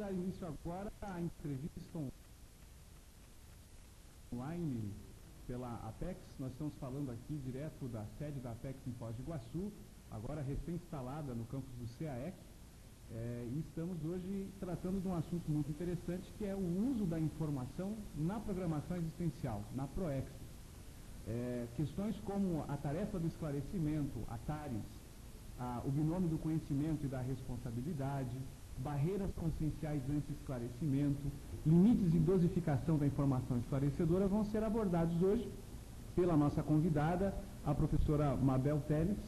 dar início agora à entrevista online pela Apex. Nós estamos falando aqui direto da sede da Apex em Foz do Iguaçu, agora recém-instalada no campus do CAEC. E estamos hoje tratando de um assunto muito interessante, que é o uso da informação na programação existencial, na ProEx. Questões como a tarefa do esclarecimento, a TARES, o binômio do conhecimento e da responsabilidade, barreiras conscienciais anti-esclarecimento, limites de dosificação da informação esclarecedora vão ser abordados hoje pela nossa convidada, a professora Mabel Teles.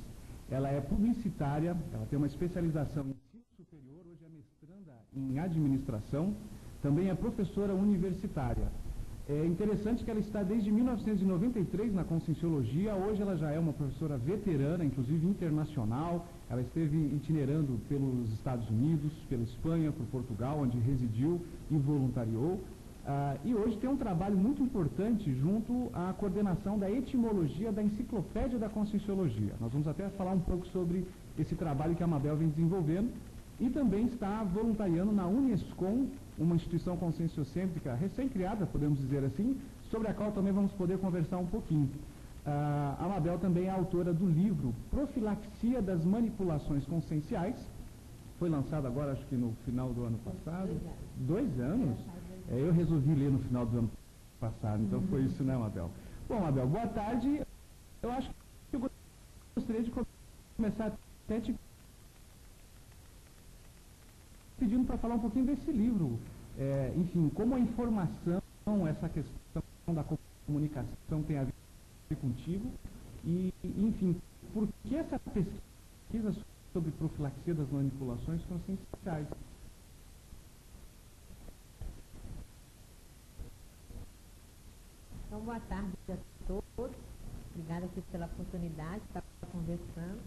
Ela é publicitária, ela tem uma especialização em ensino superior, hoje é mestranda em administração, também é professora universitária. É interessante que ela está desde 1993 na Conscienciologia, hoje ela já é uma professora veterana, inclusive internacional. Ela esteve itinerando pelos Estados Unidos, pela Espanha, por Portugal, onde residiu e voluntariou. E hoje tem um trabalho muito importante junto à coordenação da etimologia da Enciclopédia da Conscienciologia. Nós vamos até falar um pouco sobre esse trabalho que a Mabel vem desenvolvendo. E também está voluntariando na Unescom, uma instituição conscienciocêntrica recém-criada, podemos dizer assim, sobre a qual também vamos poder conversar um pouquinho. A Mabel também é autora do livro Profilaxia das Manipulações Conscienciais. Foi lançado agora, acho que no final do ano passado. 2 anos? Eu resolvi ler no final do ano passado, então foi isso, né, Mabel? Bom, Mabel, boa tarde. Eu acho que eu gostaria de começar até te pedindo para falar um pouquinho desse livro. Enfim, como a informação, essa questão da comunicação tem a ver contigo e, enfim, por que essa pesquisa sobre profilaxia das manipulações conscienciais? Então, boa tarde a todos. Obrigada aqui pela oportunidade de estar conversando.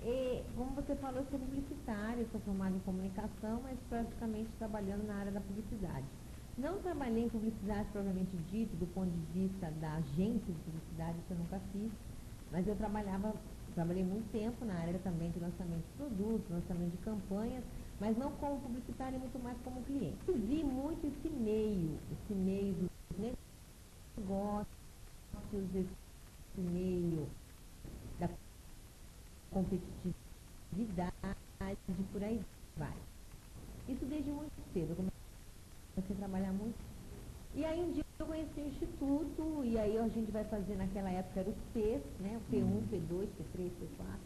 E, como você falou, eu sou publicitária, sou formada em comunicação, mas praticamente trabalhando na área da publicidade. Não trabalhei em publicidade propriamente dito, do ponto de vista da agência de publicidade, isso eu nunca fiz, mas eu trabalhei muito tempo na área também de lançamento de produtos, lançamento de campanhas, mas não como publicitária, muito mais como cliente. Eu vi muito esse meio dos negócios, esse meio da competitividade, por aí vai. Isso desde muito cedo, eu comecei a trabalhar muito. E aí um dia eu conheci o Instituto, e aí a gente vai fazer, naquela época era os P's, né? O P1, P2, P3, P4.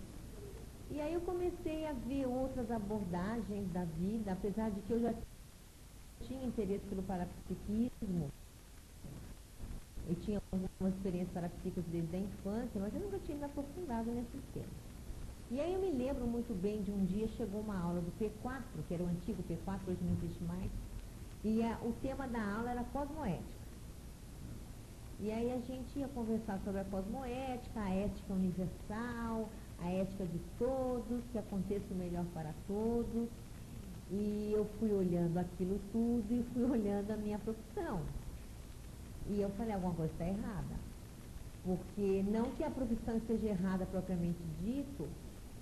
E aí eu comecei a ver outras abordagens da vida, apesar de que eu já tinha interesse pelo parapsiquismo. Eu tinha algumas experiências parapsíquicas desde a infância, mas eu nunca tinha me aprofundado nesses temas. E aí eu me lembro muito bem de um dia chegou uma aula do P4, que era o antigo P4, hoje não existe mais, e o tema da aula era cosmoética. E aí a gente ia conversar sobre a cosmoética, a ética universal, a ética de todos, que aconteça o melhor para todos. E eu fui olhando aquilo tudo e fui olhando a minha profissão. E eu falei, alguma coisa está errada. Porque não que a profissão esteja errada propriamente dito,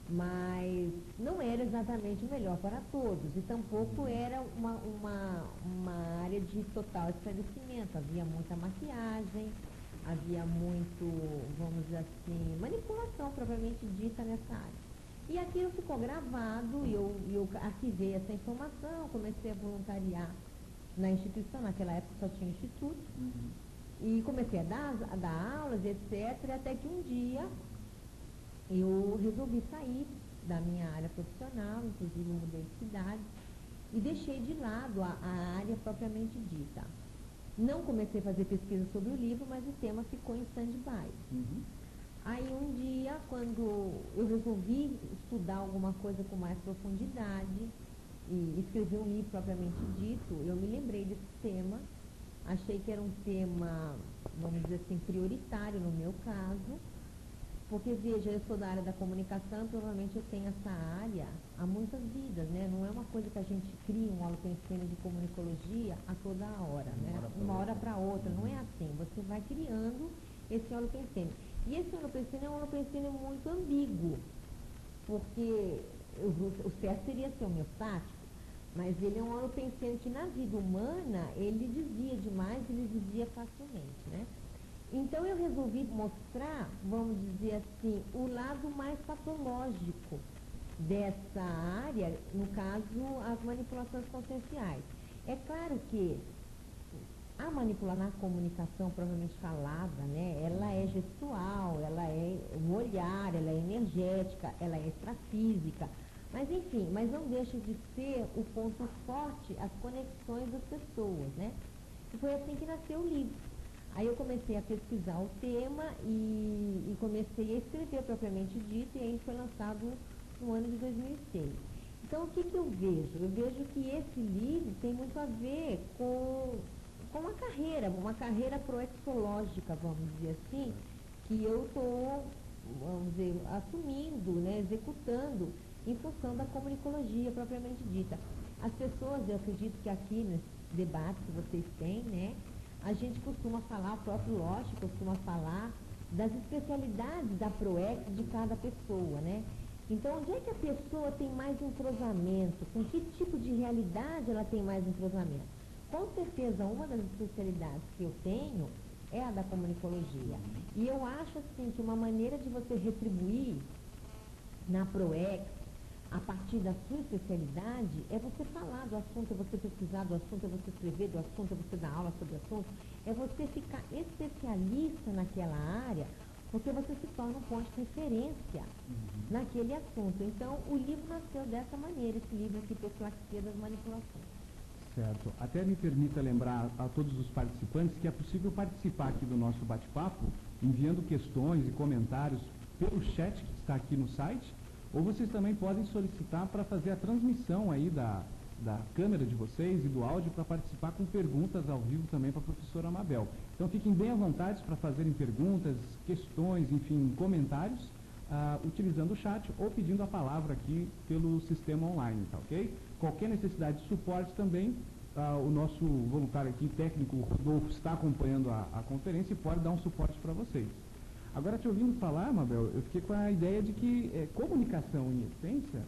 mas não era exatamente o melhor para todos. E tampouco era uma área de total esclarecimento. Havia muita maquiagem, havia muito, vamos dizer assim, manipulação propriamente dita nessa área. E aquilo ficou gravado, e eu arquivei essa informação, comecei a voluntariar na instituição, naquela época só tinha instituto, e comecei a dar aulas, etc., até que um dia eu resolvi sair da minha área profissional, inclusive mudei de cidade, e deixei de lado a área propriamente dita. Não comecei a fazer pesquisa sobre o livro, mas o tema ficou em stand-by. Aí um dia, quando eu resolvi estudar alguma coisa com mais profundidade, e escrevi um livro propriamente dito, eu me lembrei desse tema, achei que era um tema, vamos dizer assim, prioritário no meu caso, porque, veja, eu sou da área da comunicação, provavelmente eu tenho essa área há muitas vidas, né? Não é uma coisa que a gente cria um holopensene de comunicologia a toda hora, né? Uma hora para outra, não é assim, você vai criando esse holopensene. E esse holopensene é um holopensene muito ambíguo, porque o certo seria ser homeostático, Mas ele é um ouropensene que na vida humana ele desvia demais, ele desvia facilmente, né? Então eu resolvi mostrar, vamos dizer assim, o lado mais patológico dessa área, no caso, as manipulações conscienciais. É claro que a manipulação na comunicação provavelmente falada, né, ela é gestual, ela é o olhar, ela é energética, ela é extrafísica, mas enfim, mas não deixa de ser o ponto forte, as conexões das pessoas, né? E foi assim que nasceu o livro. Aí eu comecei a pesquisar o tema e comecei a escrever propriamente dito, e aí foi lançado no ano de 2006. Então, o que eu vejo? Eu vejo que esse livro tem muito a ver com uma carreira proexológica, vamos dizer assim, que eu estou, vamos dizer, assumindo, né, executando em função da comunicologia propriamente dita. As pessoas, eu acredito que aqui nesse debate que vocês têm, né, a gente costuma falar, o próprio Loche costuma falar das especialidades da PROEX de cada pessoa, né? Então, onde é que a pessoa tem mais entrosamento? Com que tipo de realidade ela tem mais entrosamento? Com certeza, uma das especialidades que eu tenho é a da comunicologia. E eu acho, assim, que uma maneira de você retribuir na PROEX, a partir da sua especialidade, é você falar do assunto, é você pesquisar do assunto, é você escrever do assunto, é você dar aula sobre o assunto, é você ficar especialista naquela área, porque você se torna um ponto de referência naquele assunto. Então, o livro nasceu dessa maneira, esse livro aqui, Profilaxia das Manipulações. Certo. Até me permita lembrar a todos os participantes que é possível participar aqui do nosso bate-papo, enviando questões e comentários pelo chat que está aqui no site, ou vocês também podem solicitar para fazer a transmissão aí da câmera de vocês e do áudio para participar com perguntas ao vivo também para a professora Mabel. Então fiquem bem à vontade para fazerem perguntas, questões, enfim, comentários, utilizando o chat ou pedindo a palavra aqui pelo sistema online, tá ok? Qualquer necessidade de suporte também, o nosso voluntário aqui, técnico Rodolfo, está acompanhando a conferência e pode dar um suporte para vocês. Agora, te ouvindo falar, Mabel, eu fiquei com a ideia de que comunicação, em essência,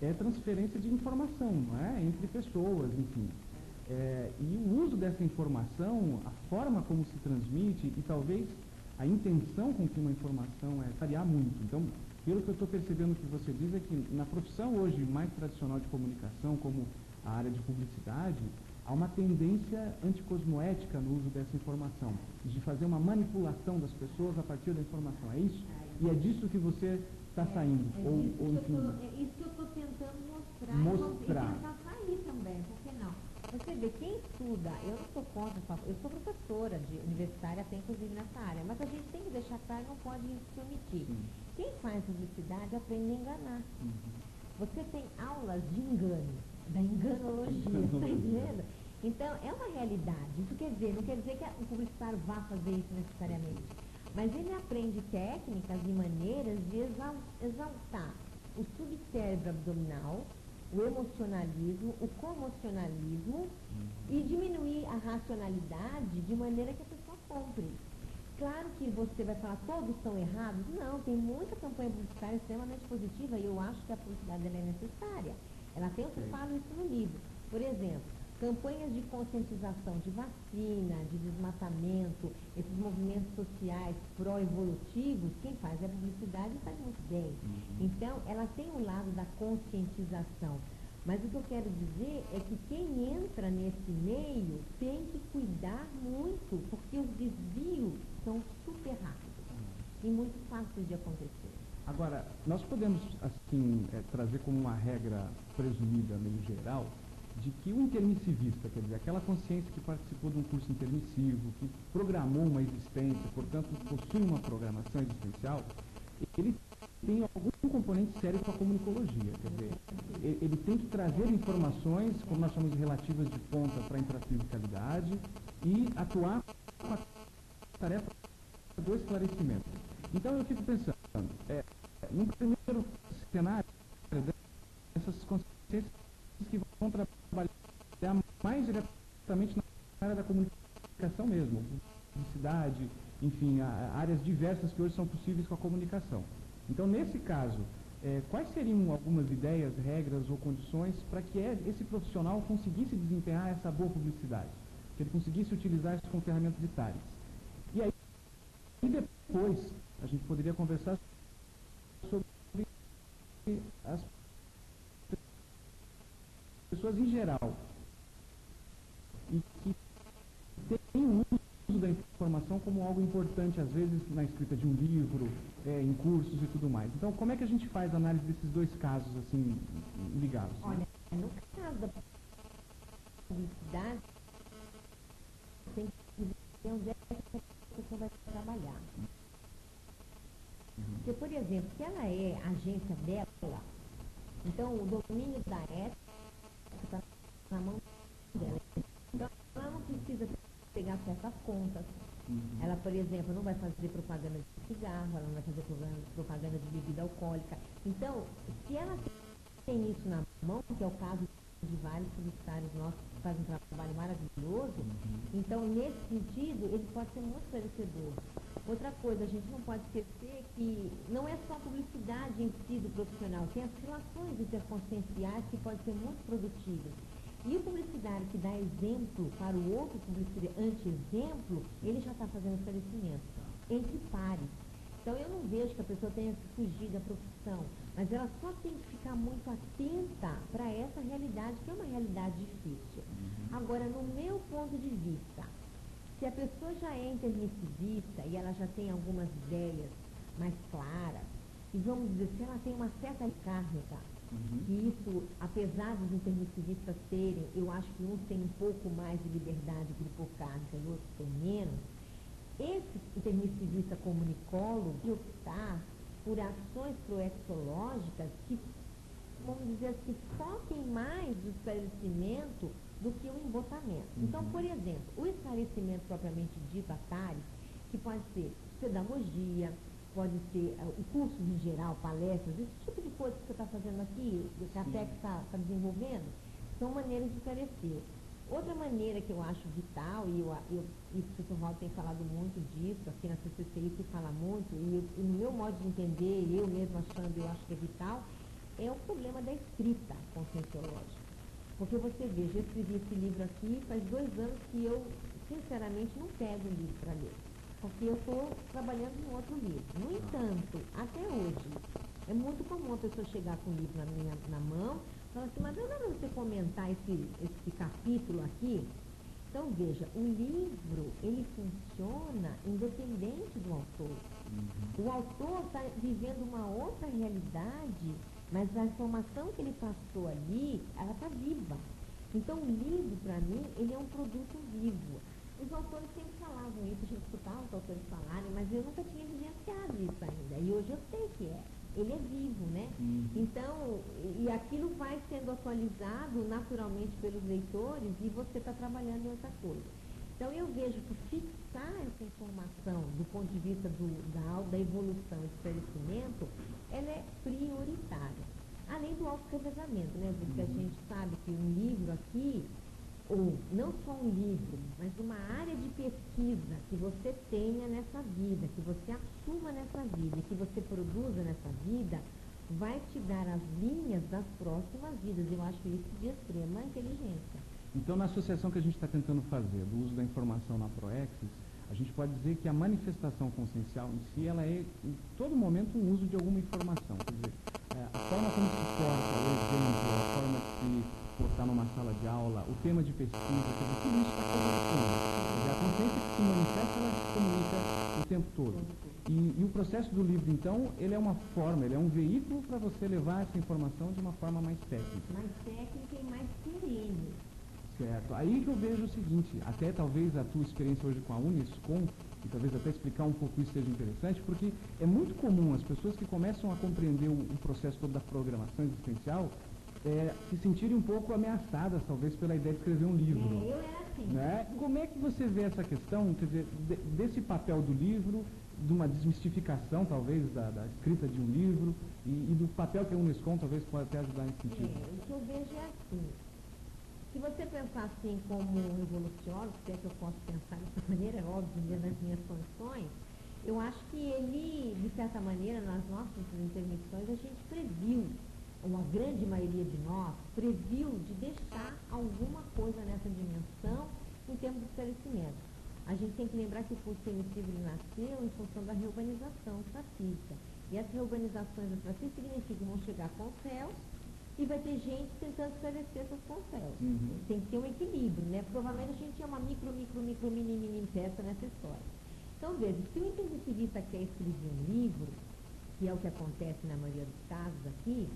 é transferência de informação, não é? Entre pessoas, enfim. E o uso dessa informação, a forma como se transmite e talvez a intenção com que uma informação variar muito. Então, pelo que eu estou percebendo que você diz é que na profissão hoje mais tradicional de comunicação, como a área de publicidade, há uma tendência anticosmoética no uso dessa informação, de fazer uma manipulação das pessoas a partir da informação. É isso? E é disso que você está saindo? É isso que eu estou tentando mostrar. E tentar sair também, por que não? Você vê, quem estuda, eu não sou contra, eu sou professora universitária, até inclusive nessa área, mas a gente tem que deixar claro, não pode se omitir. Quem faz publicidade aprende a enganar. Você tem aulas de engano, da enganologia, está entendendo? Então, é uma realidade. Isso quer dizer, não quer dizer que o publicitário vá fazer isso necessariamente, mas ele aprende técnicas e maneiras de exaltar o subcérebro abdominal, o emocionalismo, o comocionalismo e diminuir a racionalidade de maneira que a pessoa compre. Claro que você vai falar, todos estão errados? Não, tem muita campanha publicitária extremamente positiva e eu acho que a publicidade dela é necessária. Ela tem, eu falo isso no livro. Por exemplo, campanhas de conscientização de vacina, de desmatamento, esses movimentos sociais pró-evolutivos, quem faz é a publicidade e faz muito bem. Então, ela tem o lado da conscientização. Mas o que eu quero dizer é que quem entra nesse meio tem que cuidar muito, porque os desvios são super rápidos e muito fáceis de acontecer. Agora, nós podemos, assim, trazer como uma regra presumida, meio geral, de que o intermissivista, quer dizer, aquela consciência que participou de um curso intermissivo, que programou uma existência, portanto, possui uma programação existencial, ele tem algum componente sério com a comunicologia, quer dizer, ele tem que trazer informações, como nós chamamos de relativas de ponta para a intrafisicalidade, e atuar com a tarefa do esclarecimento. Então eu fico pensando, num primeiro cenário, essas consciências que vão trabalhar mais diretamente na área da comunicação mesmo, publicidade, enfim, áreas diversas que hoje são possíveis com a comunicação. Então, nesse caso, quais seriam algumas ideias, regras ou condições para que esse profissional conseguisse desempenhar essa boa publicidade, que ele conseguisse utilizar isso como ferramenta de TARES? E aí depois a gente poderia conversar sobre as pessoas em geral e que têm o uso da informação como algo importante, às vezes, na escrita de um livro, em cursos e tudo mais. Então, como é que a gente faz a análise desses dois casos, assim, ligados? Olha, no caso da publicidade, tem que ver onde é que a pessoa vai trabalhar. Porque, por exemplo, se ela é agência dela, então o domínio da ética está na mão dela. Então, ela não precisa pegar certas contas. Ela, por exemplo, não vai fazer propaganda de cigarro, ela não vai fazer propaganda de bebida alcoólica. Então, se ela tem isso na mão, que é o caso de vários publicitários nossos que fazem um trabalho maravilhoso, então, nesse sentido, ele pode ser muito esclarecedor. Outra coisa, a gente não pode esquecer que não é só a publicidade em si do profissional, tem as relações interconscienciais que podem ser muito produtivas. E o publicitário que dá exemplo para o outro publicitário anti-exemplo, ele já está fazendo esclarecimento entre pares. Então, eu não vejo que a pessoa tenha que fugir da profissão, mas ela só tem que ficar muito atenta para essa realidade, que é uma realidade difícil. Agora, no meu ponto de vista, se a pessoa já é intermissivista e ela já tem algumas ideias mais claras, e vamos dizer, se ela tem uma certa kármica, que isso, apesar dos intermissivistas terem, eu acho que uns têm um pouco mais de liberdade grupocármica e outros têm menos, esse intermissivista comunicólogo de optar por ações proexológicas que, vamos dizer assim, foquem mais o esclarecimento do que o embotamento. Então, por exemplo, o esclarecimento propriamente dito a TARES, que pode ser pedagogia, pode ser cursos em geral, palestras, esse tipo de coisa que você está fazendo aqui, que a APEC está desenvolvendo, são maneiras de esclarecer. Outra maneira que eu acho vital, e o professor Walter tem falado muito disso, aqui na CCCI se fala muito, e no meu modo de entender, eu mesmo achando, eu acho que é vital, é o problema da escrita conscienciológica. Porque você veja, eu escrevi esse livro aqui, faz 2 anos que eu, sinceramente, não pego o livro para ler. Porque eu estou trabalhando em outro livro. No entanto, até hoje, é muito comum a pessoa chegar com o livro na mão, falar assim, mas não dá para você comentar esse capítulo aqui? Então, veja, o livro, ele funciona independente do autor. O autor está vivendo uma outra realidade, mas a informação que ele passou ali, ela está viva. Então, o livro, para mim, ele é um produto vivo. Os autores sempre falavam isso, a gente escutava os autores falarem, mas eu nunca tinha vivenciado isso ainda. E hoje eu sei que é. Ele é vivo, né? Então, e aquilo vai sendo atualizado naturalmente pelos leitores e você está trabalhando em outra coisa. Então, eu vejo que fixar essa informação do ponto de vista da evolução e do esclarecimento, ela é prioritária. Além do auto-revezamento, né? Porque a gente sabe que um livro aqui, ou não só um livro, mas uma área de pesquisa que você tenha nessa vida, que você assuma nessa vida, que você produza nessa vida, vai te dar as linhas das próximas vidas. Eu acho isso de extrema inteligência. Então, na associação que a gente está tentando fazer do uso da informação na Proexis, a gente pode dizer que a manifestação consciencial em si, ela é, em todo momento, um uso de alguma informação. Quer dizer, a forma como se porta o exemplo, a forma de se portar numa sala de aula, o tema de pesquisa, quer dizer, tudo isso está comunicando. A consciência que se manifesta, ela se comunica o tempo todo. E o processo do livro, então, ele é uma forma, ele é um veículo para você levar essa informação de uma forma mais técnica. Mais técnica e mais serene. Certo. Aí que eu vejo o seguinte, até talvez a tua experiência hoje com a Uniscom, e talvez até explicar um pouco isso seja interessante, porque é muito comum as pessoas que começam a compreender o processo todo da programação existencial se sentirem um pouco ameaçadas, talvez, pela ideia de escrever um livro. Eu era assim. Né? Como é que você vê essa questão, quer dizer, desse papel do livro, de uma desmistificação, talvez, da escrita de um livro, e do papel que a Uniscom talvez pode até ajudar nesse sentido? O que eu vejo é assim. Se você pensar assim como um evoluciólogo, se é que eu posso pensar dessa maneira, é óbvio, dentro das minhas condições, Eu acho que ele, de certa maneira, nas nossas intermissões, a gente previu, uma grande maioria de nós, previu de deixar alguma coisa nessa dimensão em termos de esclarecimento. A gente tem que lembrar que o curso permissivo nasceu em função da reurbanização extrafísica. E as reurbanizações extrafísicas significam que vão chegar com os céus e vai ter gente tentando esclarecer essas com os céus. Tem que ter um equilíbrio, né? Provavelmente a gente é uma mini peça nessa história. Então, veja, se o intensivista quer escrever um livro, que é o que acontece na maioria dos casos aqui,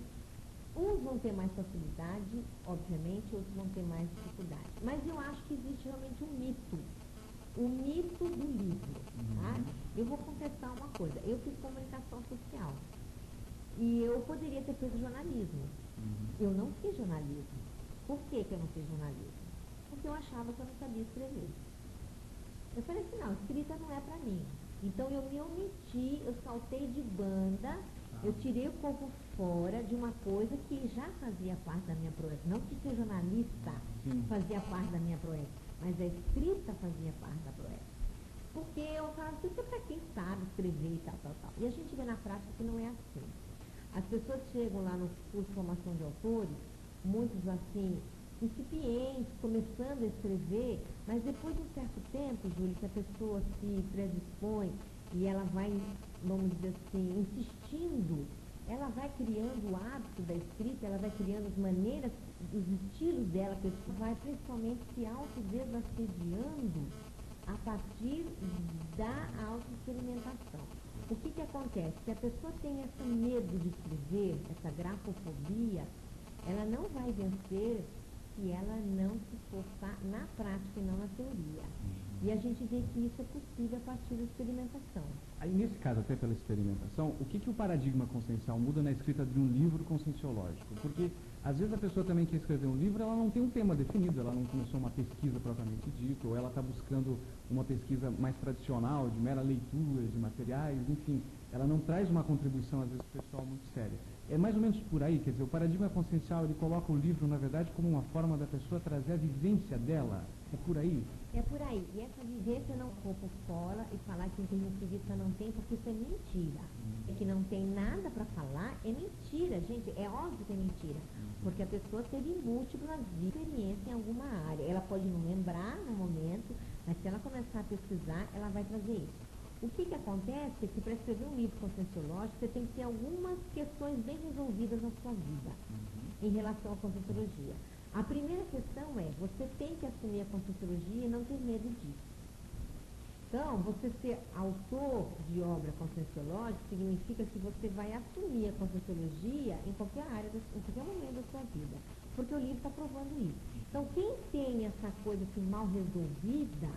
uns vão ter mais facilidade, obviamente, outros vão ter mais dificuldade. Mas eu acho que existe realmente um mito. O mito do livro. Tá? Eu vou confessar uma coisa. Eu fiz comunicação social. E eu poderia ter feito jornalismo. Eu não fiz jornalismo. Por que eu não fiz jornalismo? Porque eu achava que eu não sabia escrever. Eu falei assim, não, escrita não é pra mim. Então eu me omiti, eu saltei de banda, eu tirei o corpo fora de uma coisa que já fazia parte da minha proeza. Não que ser jornalista fazia parte da minha proeza, mas a escrita fazia parte da proeza. Porque eu falava assim, isso é pra quem sabe escrever e tal. E a gente vê na prática que não é assim. As pessoas chegam lá no curso de formação de autores, muitos assim, incipientes, começando a escrever, mas depois de um certo tempo, Júlio, que a pessoa se predispõe e ela vai, vamos dizer assim, insistindo, ela vai criando o hábito da escrita, ela vai criando as maneiras, os estilos dela, a pessoa vai principalmente se autodesassediando a partir da autoexperimentação. O que acontece? Se a pessoa tem esse medo de escrever, essa grafofobia, ela não vai vencer se ela não se esforçar na prática e não na teoria. E a gente vê que isso é possível a partir da experimentação. Aí, nesse caso, até pela experimentação, o que o paradigma consciencial muda na escrita de um livro conscienciológico? Porque, às vezes, a pessoa também quer escrever um livro, ela não tem um tema definido, ela não começou uma pesquisa propriamente dita, ou ela está buscando uma pesquisa mais tradicional, de mera leitura de materiais, enfim, ela não traz uma contribuição, às vezes, pessoal muito séria. É mais ou menos por aí, quer dizer, o paradigma consciencial, ele coloca o livro, na verdade, como uma forma da pessoa trazer a vivência dela. É por aí? É por aí. E essa vivência não for por fora e falar que o intermissivista não tem, porque isso é mentira. É que não tem nada para falar, é mentira, gente. É óbvio que é mentira. Porque a pessoa teve múltiplas experiências em alguma área. Ela pode não lembrar no momento, mas se ela começar a pesquisar, ela vai trazer isso. O que acontece é que para escrever um livro conscienciológico, você tem que ter algumas questões bem resolvidas na sua vida, em relação à conscienciologia. A primeira questão é, você tem que assumir a conscienciologia e não ter medo disso. Então, você ser autor de obra conscienciológica significa que você vai assumir a conscienciologia em qualquer área, em qualquer momento da sua vida. Porque o livro está provando isso. Então, quem tem essa coisa assim, mal resolvida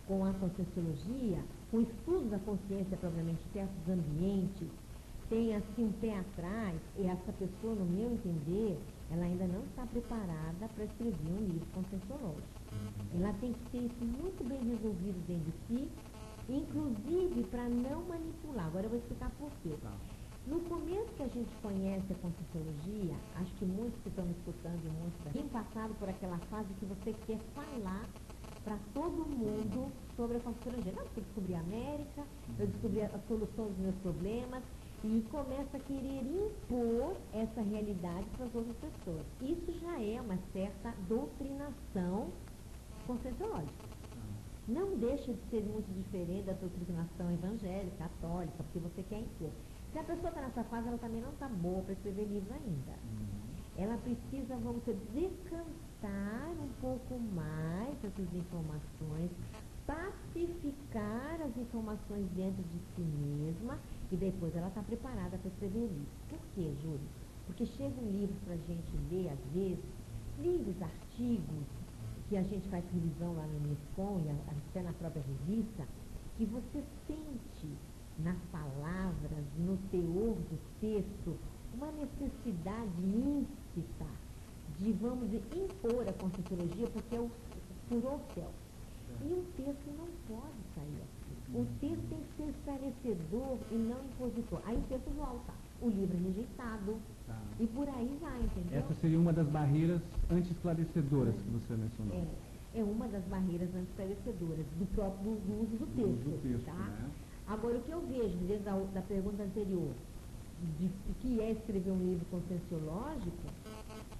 com a conscienciologia, com o estudo da consciência propriamente certos ambientes, tem assim um pé atrás, e essa pessoa, no meu entender, ela ainda não está preparada para escrever um livro conscienciológico. Ela tem que ter isso muito bem resolvido dentro de si, inclusive para não manipular. Agora eu vou explicar por quê. No começo que a gente conhece a conscienciologia, acho que muitos que estão me escutando e muitos têm passado por aquela fase que você quer falar para todo mundo sobre a conscienciologia. Não, eu descobri a América, eu descobri a solução dos meus problemas, e começa a querer impor essa realidade para as outras pessoas. Isso já é uma certa doutrinação conscienciológica. Não deixa de ser muito diferente da doutrinação evangélica, católica, porque você quer impor. Se a pessoa está nessa fase, ela também não está boa para escrever livro ainda. Ela precisa, vamos dizer, decantar um pouco mais essas informações, pacificar as informações dentro de si mesma, e depois ela está preparada para escrever livro. Por quê, Júlio? Porque chega um livro para a gente ler, às vezes, livros, artigos, que a gente faz revisão lá no NISCOM, e até na própria revista, que você sente nas palavras, no teor do texto, uma necessidade íncita de, vamos dizer, impor a conscienciologia, porque é o furou o céu. E o texto não pode sair assim. O texto tem que ser esclarecedor e não impositor. Aí o texto volta. O livro é rejeitado. E por aí vai, entendeu? Essa seria uma das barreiras anti-esclarecedoras que você mencionou. É uma das barreiras anti-esclarecedoras do próprio uso do texto. Do texto, tá? Né? Agora, o que eu vejo, dentro da pergunta anterior, de que é escrever um livro conscienciológico,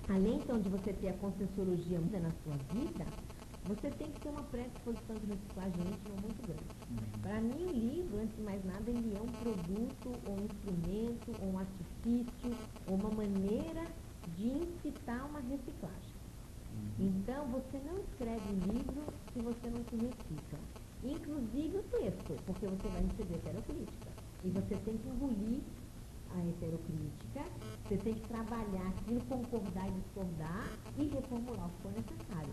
além então de você ter a conscienciologia na sua vida, você tem que ter uma predisposição de reciclagem íntima muito grande. Para mim, o livro, antes de mais nada, ele é um produto, ou um instrumento, ou um artifício, ou uma maneira de incitar uma reciclagem. Então, você não escreve um livro se você não se recicla. Inclusive o texto, porque você vai receber heterocrítica. E você tem que engolir a heterocrítica, você tem que trabalhar aquilo, concordar e discordar e reformular o que for necessário.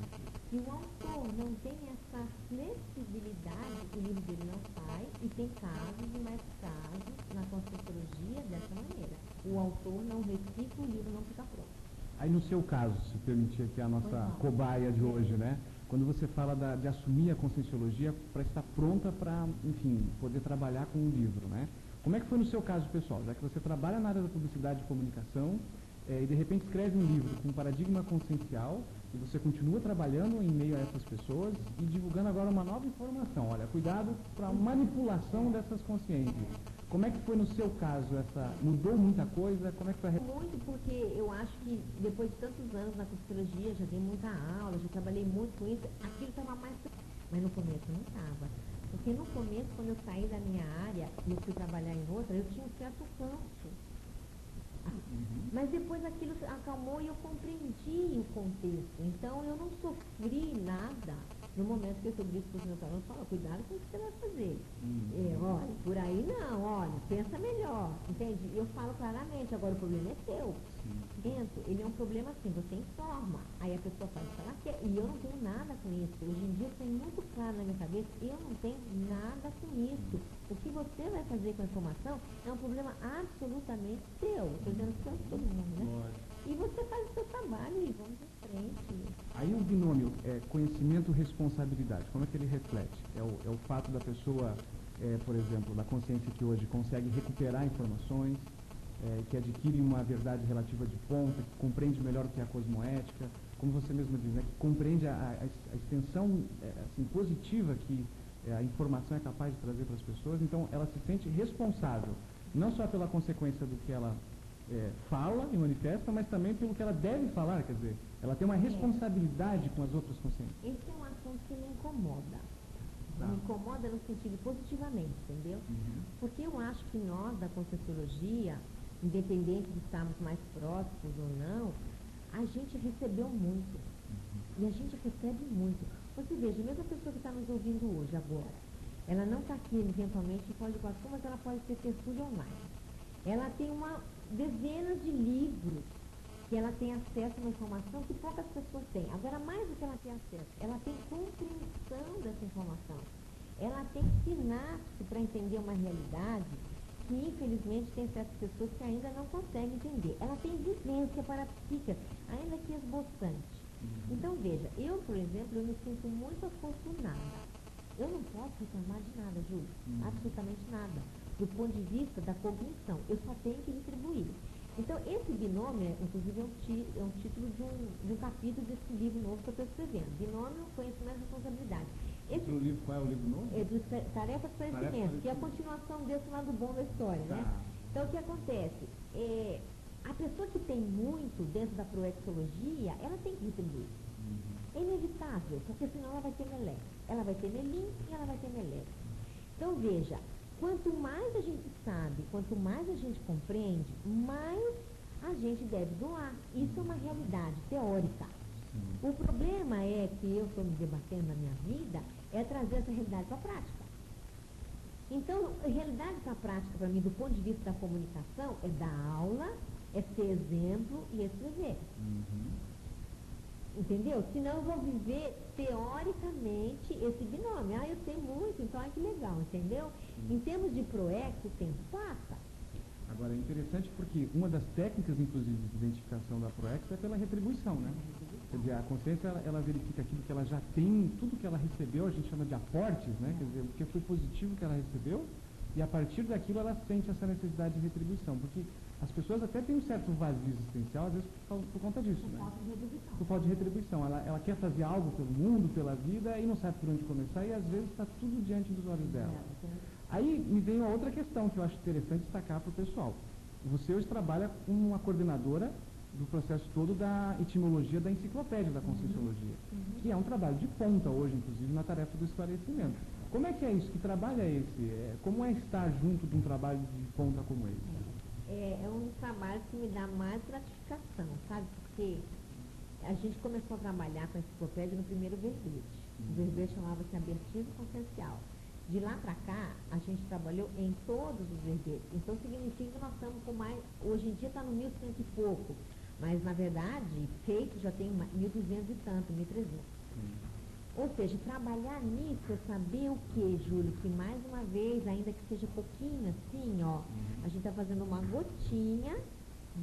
Se o autor não tem essa flexibilidade, o livro dele não sai, e tem casos e mais casos na conscienciologia dessa maneira. O autor não recicla, o livro não fica pronto. Aí no seu caso, se permitir aqui a nossa cobaia de hoje, né? Quando você fala de assumir a conscienciologia para estar pronta para, enfim, poder trabalhar com um livro, né? Como é que foi no seu caso, pessoal? Já que você trabalha na área da publicidade e comunicação e de repente escreve um livro com paradigma consciencial e você continua trabalhando em meio a essas pessoas e divulgando agora uma nova informação. Olha, cuidado para a manipulação dessas consciências. Como é que foi no seu caso? Mudou muita coisa? Como é que foi? Muito, porque eu acho que depois de tantos anos na psicologia, já dei muita aula, já trabalhei muito com isso, aquilo estava mais... Mas no começo não estava. Porque no começo, quando eu saí da minha área e eu fui trabalhar em outra, eu tinha um certo canso. Mas depois aquilo acalmou e eu compreendi o contexto. Então eu não sofri nada no momento que eu sobre isso para os meus alunos. Fala, cuidado com o que você vai fazer. Olha, por aí não, olha, pensa melhor. Entende? Eu falo claramente, agora o problema é seu. Ele é um problema assim, você informa. Aí a pessoa faz o que ela quer. E eu não tenho nada com isso. Hoje em dia tem muito claro na minha cabeça, eu não tenho nada com isso. O que você vai fazer com a informação é um problema absolutamente seu. Estou dizendo que é de todo mundo, né? E você faz o seu trabalho e vamos em frente. Aí o binômio conhecimento-responsabilidade, como é que ele reflete? É o fato da pessoa, por exemplo, da consciência que hoje consegue recuperar informações, que adquire uma verdade relativa de ponta, que compreende melhor o que é a cosmoética, como você mesmo diz, né, que compreende a extensão assim, positiva que a informação é capaz de trazer para as pessoas, então ela se sente responsável, não só pela consequência do que ela fala e manifesta, mas também pelo que ela deve falar, quer dizer, ela tem uma responsabilidade com as outras consciências. Esse é um assunto que me incomoda. Me incomoda no sentido positivamente, entendeu? Porque eu acho que nós, da conscienciologia, independente de estarmos mais próximos ou não, a gente recebeu muito. E a gente recebe muito. Você veja, mesmo a pessoa que está nos ouvindo hoje, agora, ela não está aqui eventualmente em Foz do Iguaçu, mas ela pode ter tudo online. Ela tem dezenas de livros que ela tem acesso a uma informação que poucas pessoas têm. Agora, mais do que ela tem acesso, ela tem compreensão dessa informação. Ela tem sinapse para entender uma realidade que, infelizmente, tem certas pessoas que ainda não conseguem entender. Ela tem vivência parapsíquica, ainda que esboçante. Então, veja, eu, por exemplo, eu me sinto muito afortunada. Eu não posso reclamar de nada, Júlio, absolutamente nada, do ponto de vista da cognição. Eu só tenho que retribuir. Então, esse binômio, inclusive, é um título de um capítulo desse livro novo que eu estou escrevendo. Binômio, conhecimento e responsabilidade. Qual é o livro novo? É do Tarefas e Conhecimento, que é a continuação desse lado bom da história, né? Então, o que acontece? A pessoa que tem muito dentro da proexologia, ela tem que retribuir. É inevitável, porque senão ela vai ter meleque. Ela vai ter melim e ela vai ter meleque. Então, veja, quanto mais a gente sabe, quanto mais a gente compreende, mais a gente deve doar. Isso é uma realidade teórica. O problema é que eu estou me debatendo na minha vida, é trazer essa realidade para a prática. Então, a realidade para a prática, para mim, do ponto de vista da comunicação, é dar aula, é ser exemplo e escrever. Entendeu? Senão eu vou viver teoricamente esse binômio. Eu sei muito, então que legal, entendeu? Em termos de proexo, tem faça. Agora, é interessante porque uma das técnicas, inclusive, de identificação da proexo é pela retribuição, né? Quer dizer, a consciência, ela verifica aquilo que ela já tem, tudo que ela recebeu, a gente chama de aportes, né? Quer dizer, o que foi positivo que ela recebeu, e a partir daquilo ela sente essa necessidade de retribuição, porque as pessoas até têm um certo vazio existencial, às vezes por conta disso, né? Por falta de retribuição. Ela quer fazer algo pelo mundo, pela vida, e não sabe por onde começar, e às vezes está tudo diante dos olhos dela. Aí me vem uma outra questão que eu acho interessante destacar para o pessoal. Você hoje trabalha como uma coordenadora do processo todo da etimologia da enciclopédia da Conscienciologia, que é um trabalho de ponta hoje, inclusive, na tarefa do esclarecimento. Como é que é isso? Que trabalho é esse? Como é estar junto de um trabalho de ponta como esse? É um trabalho que me dá mais gratificação, sabe? Porque a gente começou a trabalhar com a enciclopédia no primeiro verbete. O verbete chamava-se Abertismo Consciencial. De lá para cá, a gente trabalhou em todos os verbetes. Então, significa que nós estamos com mais... Hoje em dia está no 1100 e pouco. Mas, na verdade, feito já tem 1.200 e tanto, 1.300. Ou seja, trabalhar nisso é saber o que, Júlio? Que, mais uma vez, ainda que seja pouquinho assim, ó, a gente está fazendo uma gotinha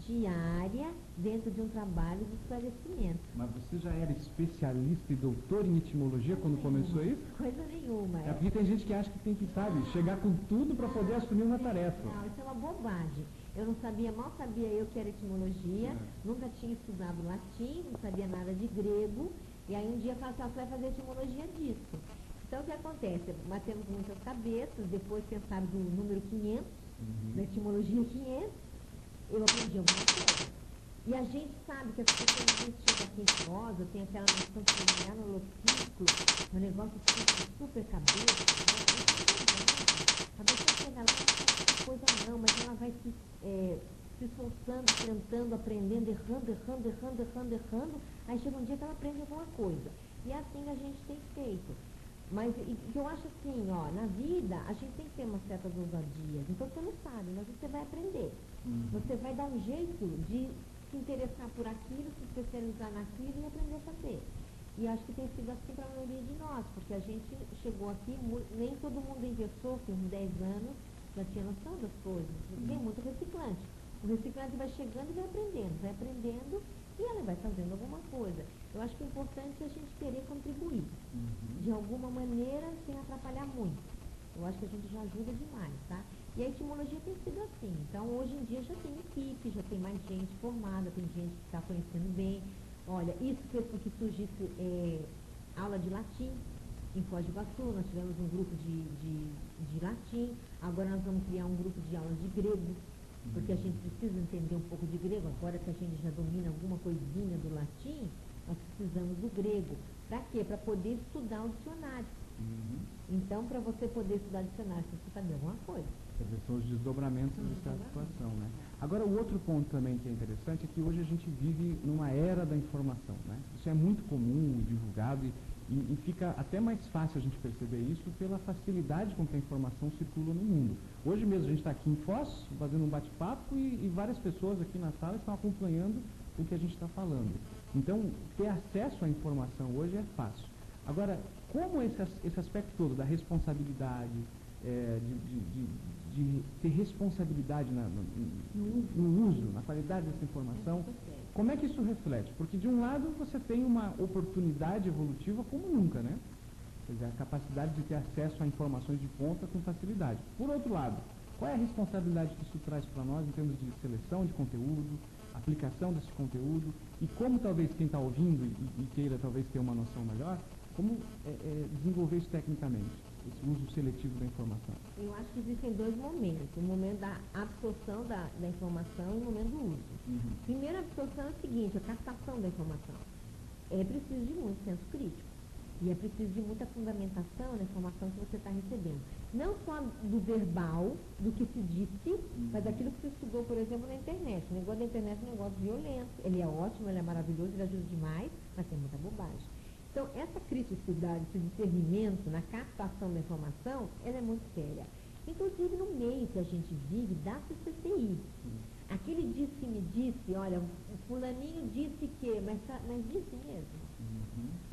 diária dentro de um trabalho de esclarecimento. Mas você já era especialista e doutor em etimologia quando começou isso? Coisa nenhuma. É porque tem gente que acha que tem que, sabe, chegar com tudo para poder assumir uma tarefa. Não, isso é uma bobagem. Eu não sabia, mal sabia eu que era etimologia, nunca tinha estudado latim, não sabia nada de grego, e aí um dia eu falei assim, você vai fazer etimologia disso. Então o que acontece? Batemos muitas cabeças, depois quem sabe do número 500, da etimologia 500, eu aprendi alguma coisa. E a gente sabe que as pessoas a gente chega aqui em prosa, tem aquela noção de trabalhar no holociclo, um negócio super cabeça, a pessoa chega lá, não coisa não, mas ela vai se esforçando, tentando, aprendendo, errando, aí chega um dia que ela aprende alguma coisa. E é assim que a gente tem feito. Mas eu acho assim, ó, na vida a gente tem que ter umas certas ousadias. Então você não sabe, mas você vai aprender. Você vai dar um jeito de se interessar por aquilo, se especializar naquilo e aprender a fazer. E acho que tem sido assim para a maioria de nós, porque a gente chegou aqui, nem todo mundo ingressou, com 10 anos, já tinha noção das coisas. Tem muito reciclante. O reciclante vai chegando e vai aprendendo e ela vai fazendo alguma coisa. Eu acho que é importante a gente querer contribuir, de alguma maneira, sem atrapalhar muito. Eu acho que a gente já ajuda demais, tá? E a etimologia tem sido assim. Então, hoje em dia já tem equipe, já tem mais gente formada, tem gente que está conhecendo bem. Olha, isso fez com que surgisse aula de latim em Foz do Iguaçu. Nós tivemos um grupo de latim. Agora nós vamos criar um grupo de aulas de grego, porque a gente precisa entender um pouco de grego. Agora que a gente já domina alguma coisinha do latim, nós precisamos do grego. Para quê? Para poder estudar o dicionário. Então, para você poder estudar dicionário, você precisa saber alguma coisa. Quer dizer, são os desdobramentos dessa situação, né? Agora, o outro ponto também que é interessante é que hoje a gente vive numa era da informação, né? Isso é muito comum, divulgado, e fica até mais fácil a gente perceber isso pela facilidade com que a informação circula no mundo. Hoje mesmo a gente está aqui em Foz, fazendo um bate-papo, e várias pessoas aqui na sala estão acompanhando o que a gente está falando. Então, ter acesso à informação hoje é fácil. Agora, como esse aspecto todo da responsabilidade, de ter responsabilidade no uso, na qualidade dessa informação, como é que isso reflete? Porque, de um lado, você tem uma oportunidade evolutiva como nunca, né? Quer dizer, a capacidade de ter acesso a informações de ponta com facilidade. Por outro lado, qual é a responsabilidade que isso traz para nós em termos de seleção de conteúdo, aplicação desse conteúdo, e como talvez quem está ouvindo e queira talvez ter uma noção melhor, como desenvolver isso tecnicamente, esse uso seletivo da informação? Eu acho que existem dois momentos. O momento da absorção da informação e o momento do uso. Primeiro, a absorção é o seguinte, a captação da informação. É preciso de muito senso crítico. E é preciso de muita fundamentação na informação que você está recebendo. Não só do verbal, do que se disse, mas daquilo que você estudou, por exemplo, na internet. O negócio da internet é um negócio violento. Ele é ótimo, ele é maravilhoso, ele ajuda demais, mas tem muita bobagem. Então, essa criticidade, esse discernimento na captação da informação, ela é muito séria. Inclusive, no meio que a gente vive, da CCCI. Aquele disse-me disse, olha, o fulaninho disse que, mas disse mesmo.